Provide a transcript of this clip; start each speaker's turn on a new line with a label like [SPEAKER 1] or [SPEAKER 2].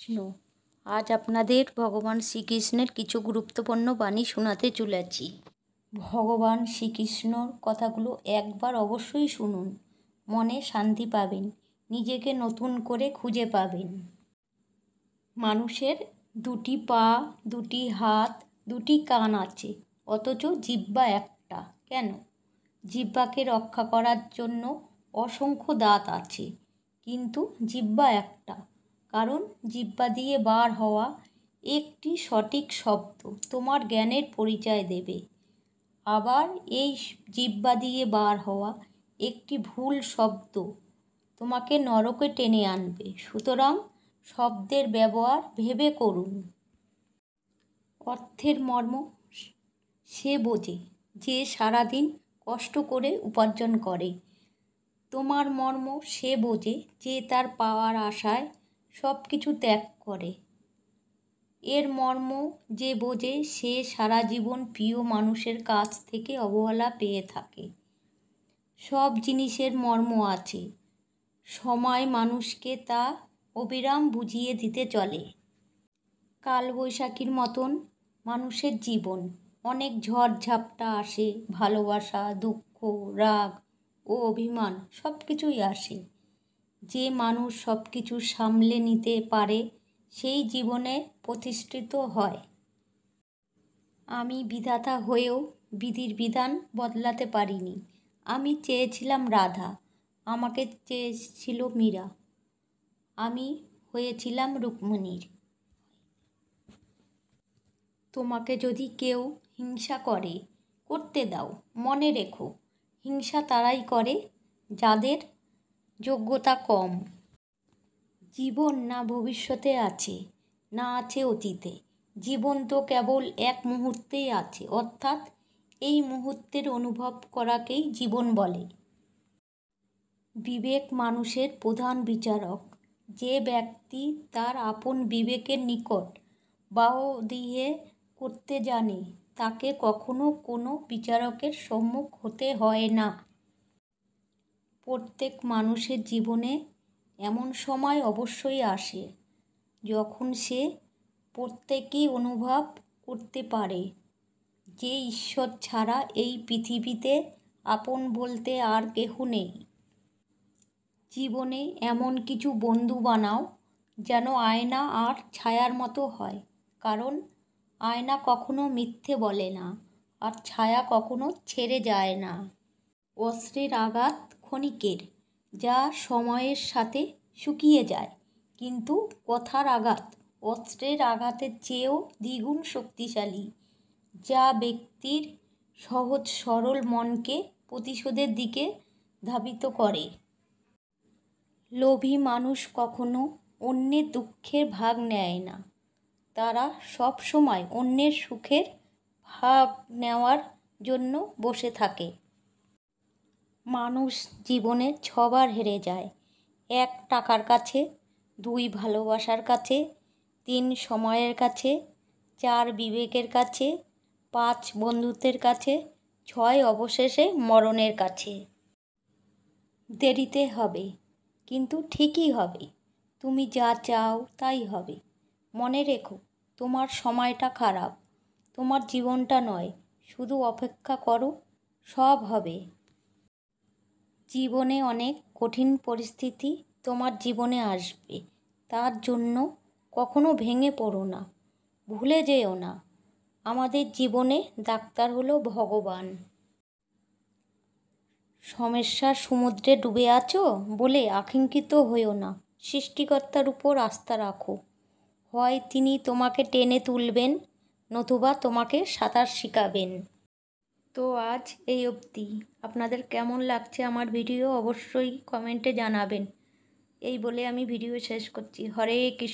[SPEAKER 1] কৃষ্ণ। আজ আপনাদের ভগবান শ্রীকৃষ্ণের কিছু গুরুত্বপূর্ণ বাণী শোনাতে চলেছি। ভগবান শ্রীকৃষ্ণর কথাগুলো একবার অবশ্যই শুনুন, মনে শান্তি পাবেন, নিজেকে নতুন করে খুঁজে পাবেন। মানুষের দুটি পা, দুটি হাত, দুটি কান আছে, অথচ জিহ্বা একটা। কেন? জিহ্বাকে রক্ষা করার জন্য অসংখ্য দাঁত আছে, কিন্তু জিহ্বা একটা। কারণ জিহ্বা দিয়ে বার হওয়া একটি সঠিক শব্দ তোমার জ্ঞানের পরিচয় দেবে, আবার এই জিহ্বা দিয়ে বার হওয়া একটি ভুল শব্দ তোমাকে নরকে টেনে আনবে। সুতরাং শব্দের ব্যবহার ভেবে করুন। অর্থের মর্ম সে বোঝে যে সারাদিন কষ্ট করে উপার্জন করে। তোমার মর্ম সে বোঝে যে তার পাওয়ার আশায় সব কিছু ত্যাগ করে। এর মর্ম যে বোঝে সে সারা জীবন প্রিয় মানুষের কাছ থেকে অবহেলা পেয়ে থাকে। সব জিনিসের মর্ম আছে, সময় মানুষকে তা অবিরাম বুঝিয়ে দিতে চলে। কালবৈশাখীর মতন মানুষের জীবন, অনেক ঝড়ঝাপটা আসে, ভালোবাসা, দুঃখ, রাগ ও অভিমান সব কিছুই আসে। যে মানুষ সব কিছু সামলে নিতে পারে সেই জীবনে প্রতিষ্ঠিত হয়। আমি বিধাতা হয়েও বিধির বিধান বদলাতে পারিনি। আমি চেয়েছিলাম রাধা, আমাকে চেয়েছিল মীরা, আমি হয়েছিলাম রুক্মিণীর। তোমাকে যদি কেউ হিংসা করে, করতে দাও। মনে রেখো, হিংসা তারাই করে যাদের যোগ্যতা কম। জীবন না ভবিষ্যতে আছে, না আছে অতীতে। জীবন তো কেবল এক মুহূর্তেই আছে, অর্থাৎ এই মুহূর্তের অনুভব করাকেই জীবন বলে। বিবেক মানুষের প্রধান বিচারক। যে ব্যক্তি তার আপন বিবেকের নিকট বাহু দিয়ে করতে জানে তাকে কখনো কোনো বিচারকের সম্মুখ হতে হয় না। প্রত্যেক মানুষের জীবনে এমন সময় অবশ্যই আসে যখন সে প্রত্যেকেই অনুভব করতে পারে যে ঈশ্বর ছাড়া এই পৃথিবীতে আপন বলতে আর কেহ নেই। জীবনে এমন কিছু বন্ধু বানাও যেন আয়না আর ছায়ার মতো হয়, কারণ আয়না কখনো মিথ্যে বলে না, আর ছায়া কখনো ছেড়ে যায় না। অস্ত্রের আঘাত ক্ষণিকের, যা সময়ের সাথে শুকিয়ে যায়, কিন্তু কথার আঘাত অস্ত্রের আঘাতের চেয়েও দ্বিগুণ শক্তিশালী, যা ব্যক্তির সহজ সরল মনকে প্রতিশোধের দিকে ধাবিত করে। লোভী মানুষ কখনো অন্যের দুঃখের ভাগ নেয় না, তারা সব সময় অন্যের সুখের ভাগ নেওয়ার জন্য বসে থাকে। মানুষ জীবনে 6 বার হেরে যায়। 1 টাকার কাছে, 2 ভালোবাসার কাছে, 3 সময়ের কাছে, 4 বিবেকের কাছে, 5 বন্ধুত্বের কাছে, 6 অবশেষে মরণের কাছে। দেরিতে হবে, কিন্তু ঠিকই হবে। তুমি যা চাও তাই হবে। মনে রেখো, তোমার সময়টা খারাপ, তোমার জীবনটা নয়। শুধু অপেক্ষা করো, সব হবে। জীবনে অনেক কঠিন পরিস্থিতি তোমার জীবনে আসবে, তার জন্য কখনো ভেঙে পড়ো না। ভুলে যেও না, আমাদের জীবনে ডাক্তার হলো ভগবান। সমস্যার সমুদ্রে ডুবে আছো বলে আতঙ্কিত হইও না, সৃষ্টিকর্তার উপর আস্থা রাখো। হয় তিনি তোমাকে টেনে তুলবেন, নতুবা তোমাকে সাঁতার শেখাবেন। তো আজ এই অবধি। আপনাদের কেমন লাগছে আমার ভিডিও অবশ্যই কমেন্টে জানাবেন। এই বলে আমি ভিডিও শেষ করছি। হরে কৃষ্ণ।